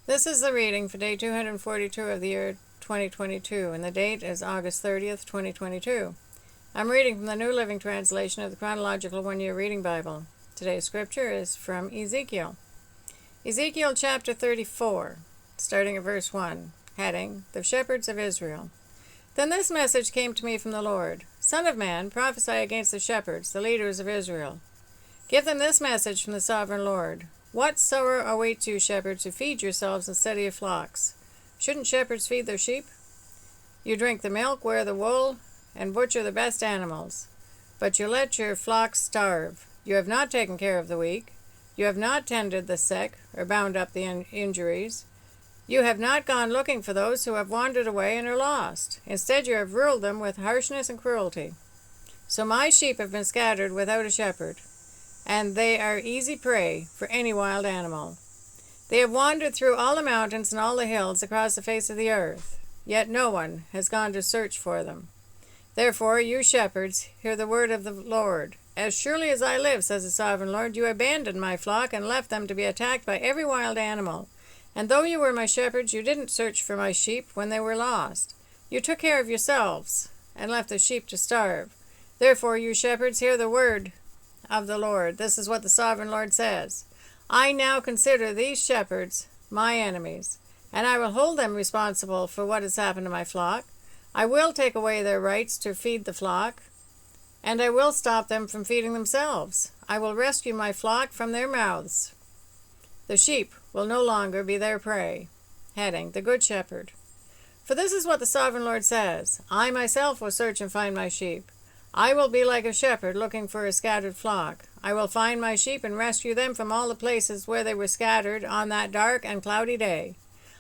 This is the reading for day 242 of the year 2022, and the date is August 30th, 2022. I'm reading from the New Living Translation of the Chronological One-Year Reading Bible. Today's scripture is from Ezekiel. Ezekiel chapter 34, starting at verse 1, heading, The Shepherds of Israel. Then this message came to me from the Lord. Son of man, prophesy against the shepherds, the leaders of Israel. Give them this message from the sovereign Lord. What sorrow awaits you, shepherds, who feed yourselves instead of your flocks? Shouldn't shepherds feed their sheep? You drink the milk, wear the wool, and butcher the best animals. But you let your flocks starve. You have not taken care of the weak. You have not tended the sick, or bound up the injuries. You have not gone looking for those who have wandered away and are lost. Instead, you have ruled them with harshness and cruelty. So my sheep have been scattered without a shepherd, and they are easy prey for any wild animal. They have wandered through all the mountains and all the hills across the face of the earth, yet no one has gone to search for them. Therefore, you shepherds, hear the word of the Lord. As surely as I live, says the sovereign Lord, you abandoned my flock and left them to be attacked by every wild animal. And though you were my shepherds, you didn't search for my sheep when they were lost. You took care of yourselves and left the sheep to starve. Therefore, you shepherds, hear the word of the Lord. This is what the sovereign Lord says. I now consider these shepherds my enemies, and I will hold them responsible for what has happened to my flock. I will take away their rights to feed the flock, and I will stop them from feeding themselves. I will rescue my flock from their mouths. The sheep will no longer be their prey. Heading, The Good Shepherd. For this is what the sovereign Lord says. I myself will search and find my sheep. I will be like a shepherd looking for a scattered flock. I will find my sheep and rescue them from all the places where they were scattered on that dark and cloudy day.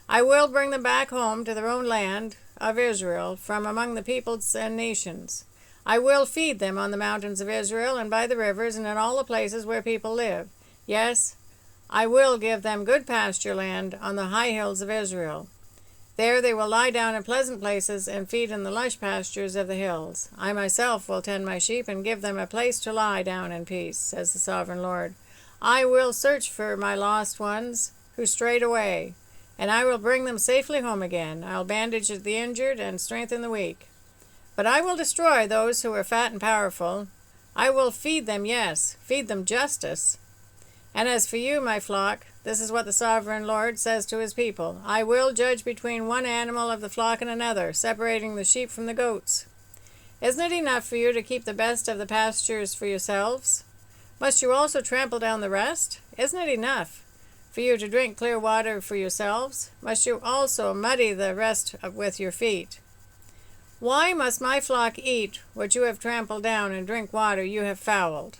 I will bring them back home to their own land of Israel from among the peoples and nations. I will feed them on the mountains of Israel and by the rivers and in all the places where people live. Yes, I will give them good pasture land on the high hills of Israel. There they will lie down in pleasant places and feed in the lush pastures of the hills. I myself will tend my sheep and give them a place to lie down in peace, says the sovereign Lord. I will search for my lost ones who strayed away, and I will bring them safely home again. I will bandage the injured and strengthen the weak. But I will destroy those who are fat and powerful. I will feed them, yes, feed them justice. And as for you, my flock, this is what the sovereign Lord says to his people. I will judge between one animal of the flock and another, separating the sheep from the goats. Isn't it enough for you to keep the best of the pastures for yourselves? Must you also trample down the rest? Isn't it enough for you to drink clear water for yourselves? Must you also muddy the rest with your feet? Why must my flock eat what you have trampled down and drink water you have fouled?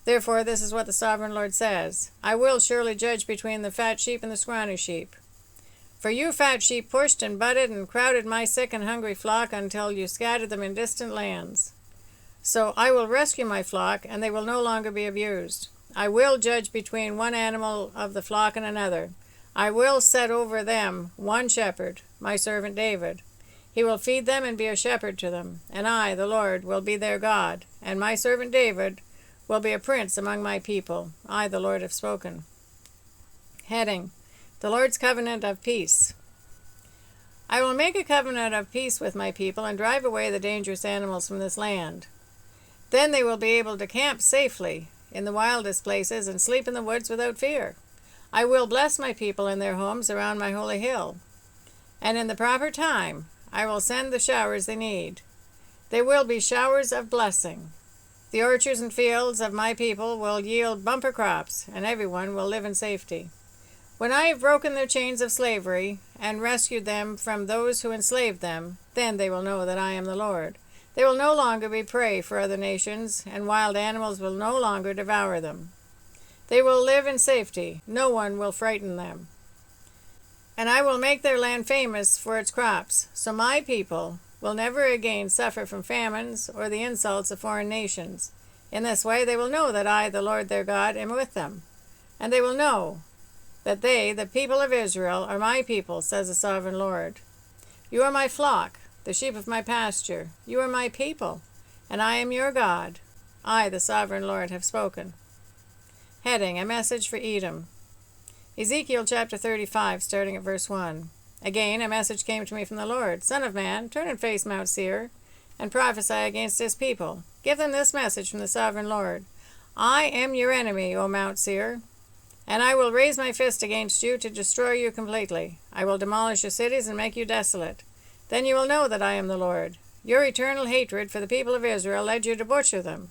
Therefore, this is what the sovereign Lord says. I will surely judge between the fat sheep and the scrawny sheep. For you fat sheep pushed and butted and crowded my sick and hungry flock until you scattered them in distant lands. So I will rescue my flock, and they will no longer be abused. I will judge between one animal of the flock and another. I will set over them one shepherd, my servant David. He will feed them and be a shepherd to them. And I, the Lord, will be their God, and my servant David will be a prince among my people. I, the Lord, have spoken. Heading, The Lord's Covenant of Peace. I will make a covenant of peace with my people and drive away the dangerous animals from this land. Then they will be able to camp safely in the wildest places and sleep in the woods without fear. I will bless my people in their homes around my holy hill. And in the proper time, I will send the showers they need. They will be showers of blessing. The orchards and fields of my people will yield bumper crops, and everyone will live in safety. When I have broken their chains of slavery and rescued them from those who enslaved them, then they will know that I am the Lord. They will no longer be prey for other nations, and wild animals will no longer devour them. They will live in safety. No one will frighten them. And I will make their land famous for its crops, so my people will never again suffer from famines or the insults of foreign nations. In this way they will know that I, the Lord their God, am with them. And they will know that they, the people of Israel, are my people, says the sovereign Lord. You are my flock, the sheep of my pasture. You are my people, and I am your God. I, the sovereign Lord, have spoken. Heading, A Message for Edom. Ezekiel chapter 35, starting at verse 1. Again, a message came to me from the Lord. Son of man, turn and face Mount Seir, and prophesy against this people. Give them this message from the sovereign Lord. I am your enemy, O Mount Seir, and I will raise my fist against you to destroy you completely. I will demolish your cities and make you desolate. Then you will know that I am the Lord. Your eternal hatred for the people of Israel led you to butcher them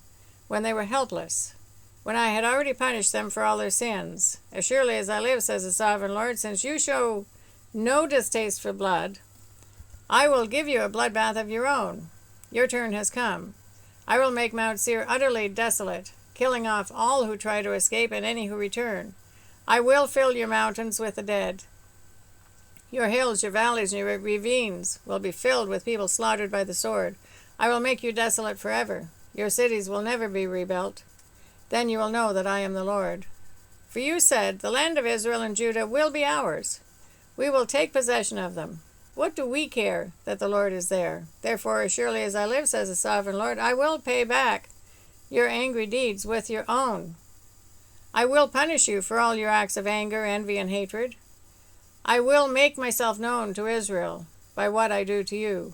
when they were helpless, when I had already punished them for all their sins. As surely as I live, says the sovereign Lord, since you show no distaste for blood, I will give you a bloodbath of your own. Your turn has come. I will make Mount Seir utterly desolate, killing off all who try to escape and any who return. I will fill your mountains with the dead. Your hills, your valleys, and your ravines will be filled with people slaughtered by the sword. I will make you desolate forever. Your cities will never be rebuilt. Then you will know that I am the Lord. For you said, the land of Israel and Judah will be ours. We will take possession of them. What do we care that the Lord is there? Therefore, as surely as I live, says the sovereign Lord, I will pay back your angry deeds with your own. I will punish you for all your acts of anger, envy, and hatred. I will make myself known to Israel by what I do to you.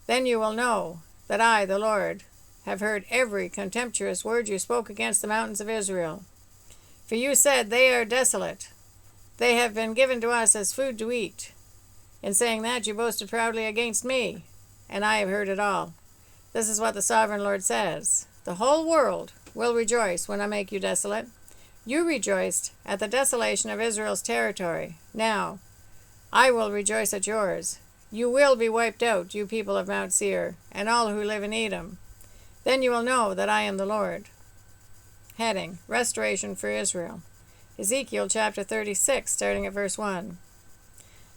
Then you will know that I, the Lord, have heard every contemptuous word you spoke against the mountains of Israel. For you said, they are desolate. They have been given to us as food to eat. In saying that, you boasted proudly against me, and I have heard it all. This is what the sovereign Lord says. The whole world will rejoice when I make you desolate. You rejoiced at the desolation of Israel's territory. Now, I will rejoice at yours. You will be wiped out, you people of Mount Seir, and all who live in Edom. Then you will know that I am the Lord. Heading: Restoration for Israel. Ezekiel chapter 36, starting at verse 1.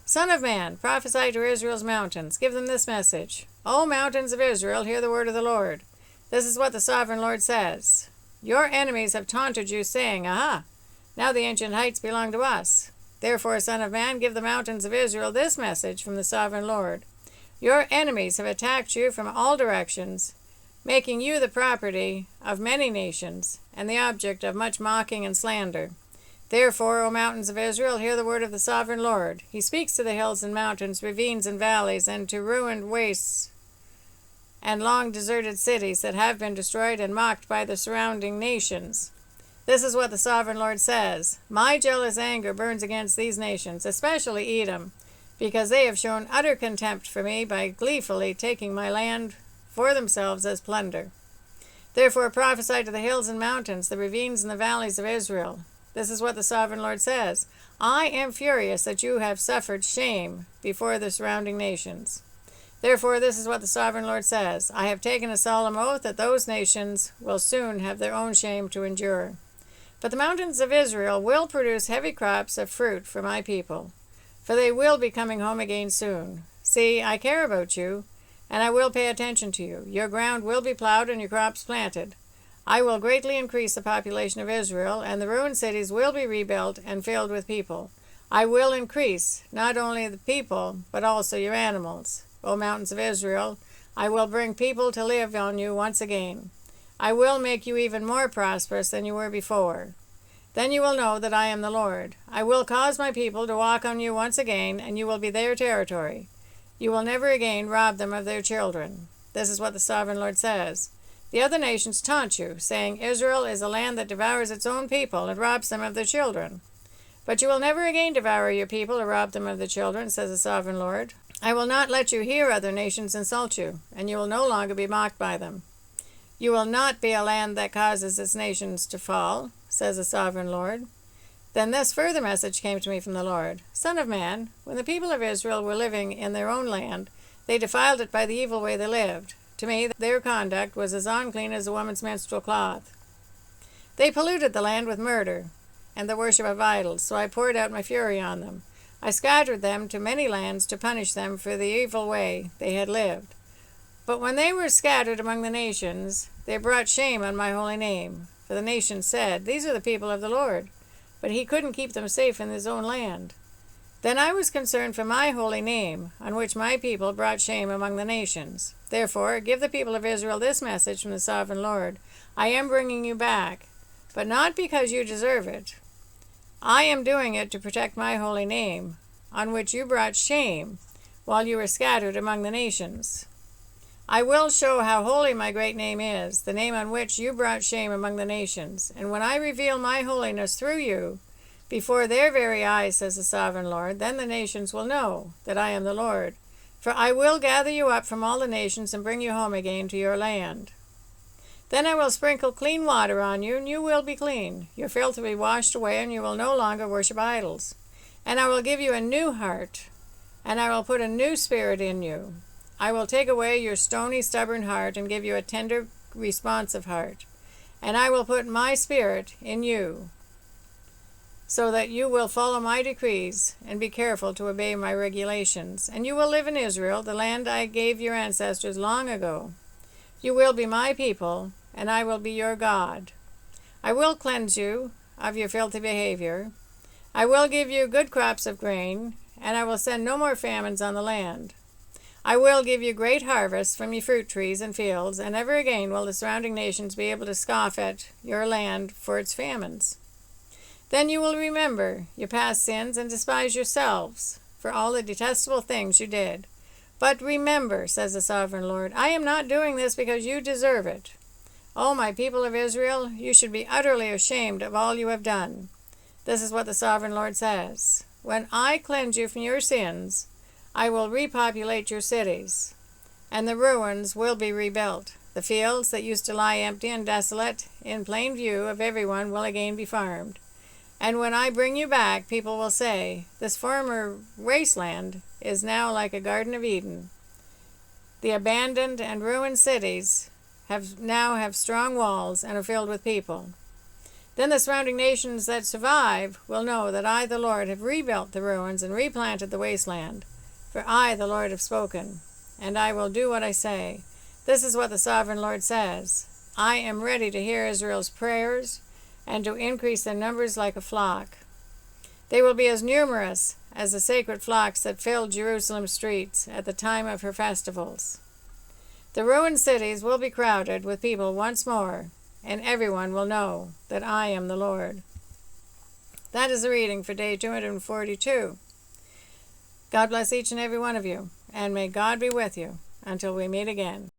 Son of man, prophesy to Israel's mountains. Give them this message. O mountains of Israel, hear the word of the Lord. This is what the sovereign Lord says. Your enemies have taunted you, saying, Aha! Now the ancient heights belong to us. Therefore, Son of man, give the mountains of Israel this message from the sovereign Lord. Your enemies have attacked you from all directions, making you the property of many nations, and the object of much mocking and slander. Therefore, O mountains of Israel, hear the word of the sovereign Lord. He speaks to the hills and mountains, ravines and valleys, and to ruined wastes and long deserted cities that have been destroyed and mocked by the surrounding nations. This is what the sovereign Lord says. My jealous anger burns against these nations, especially Edom, because they have shown utter contempt for me by gleefully taking my land for themselves as plunder. Therefore prophesy to the hills and mountains, the ravines and the valleys of Israel. This is what the sovereign Lord says. I am furious that you have suffered shame before the surrounding nations. Therefore, this is what the sovereign Lord says. I have taken a solemn oath that those nations will soon have their own shame to endure. But the mountains of Israel will produce heavy crops of fruit for my people, for they will be coming home again soon. See, I care about you, and I will pay attention to you. Your ground will be plowed and your crops planted. I will greatly increase the population of Israel, and the ruined cities will be rebuilt and filled with people. I will increase not only the people, but also your animals. O mountains of Israel, I will bring people to live on you once again. I will make you even more prosperous than you were before. Then you will know that I am the Lord. I will cause my people to walk on you once again, and you will be their territory. You will never again rob them of their children. This is what the sovereign Lord says. The other nations taunt you, saying, Israel is a land that devours its own people and robs them of their children. But you will never again devour your people or rob them of their children, says the sovereign Lord. I will not let you hear other nations insult you, and you will no longer be mocked by them. You will not be a land that causes its nations to fall, says the sovereign Lord. Then this further message came to me from the Lord. Son of man, when the people of Israel were living in their own land, they defiled it by the evil way they lived. To me, their conduct was as unclean as a woman's menstrual cloth. They polluted the land with murder and the worship of idols, so I poured out my fury on them. I scattered them to many lands to punish them for the evil way they had lived. But when they were scattered among the nations, they brought shame on my holy name. For the nations said, These are the people of the Lord. But he couldn't keep them safe in his own land. Then I was concerned for my holy name, on which my people brought shame among the nations. Therefore, give the people of Israel this message from the sovereign Lord. I am bringing you back, but not because you deserve it, I am doing it to protect my holy name, on which you brought shame while you were scattered among the nations. I will show how holy my great name is, the name on which you brought shame among the nations. And when I reveal my holiness through you, before their very eyes, says the sovereign Lord, then the nations will know that I am the Lord. For I will gather you up from all the nations and bring you home again to your land. Then I will sprinkle clean water on you, and you will be clean. Your filth will be washed away, and you will no longer worship idols. And I will give you a new heart, and I will put a new spirit in you. I will take away your stony, stubborn heart and give you a tender, responsive heart. And I will put my spirit in you, so that you will follow my decrees and be careful to obey my regulations. And you will live in Israel, the land I gave your ancestors long ago. You will be my people, and I will be your God. I will cleanse you of your filthy behavior. I will give you good crops of grain, and I will send no more famines on the land. I will give you great harvests from your fruit trees and fields, and never again will the surrounding nations be able to scoff at your land for its famines. Then you will remember your past sins and despise yourselves for all the detestable things you did. But remember, says the sovereign Lord, I am not doing this because you deserve it. O my people of Israel, you should be utterly ashamed of all you have done. This is what the sovereign Lord says. When I cleanse you from your sins, I will repopulate your cities, and the ruins will be rebuilt. The fields that used to lie empty and desolate in plain view of everyone will again be farmed. And when I bring you back, people will say, this former wasteland is now like a Garden of Eden. The abandoned and ruined cities now have strong walls and are filled with people. Then the surrounding nations that survive will know that I, the Lord, have rebuilt the ruins and replanted the wasteland. For I, the Lord, have spoken, and I will do what I say. This is what the sovereign Lord says. I am ready to hear Israel's prayers and to increase their numbers like a flock. They will be as numerous as the sacred flocks that filled Jerusalem's streets at the time of her festivals. The ruined cities will be crowded with people once more, and everyone will know that I am the Lord. That is the reading for day 242. God bless each and every one of you, and may God be with you until we meet again.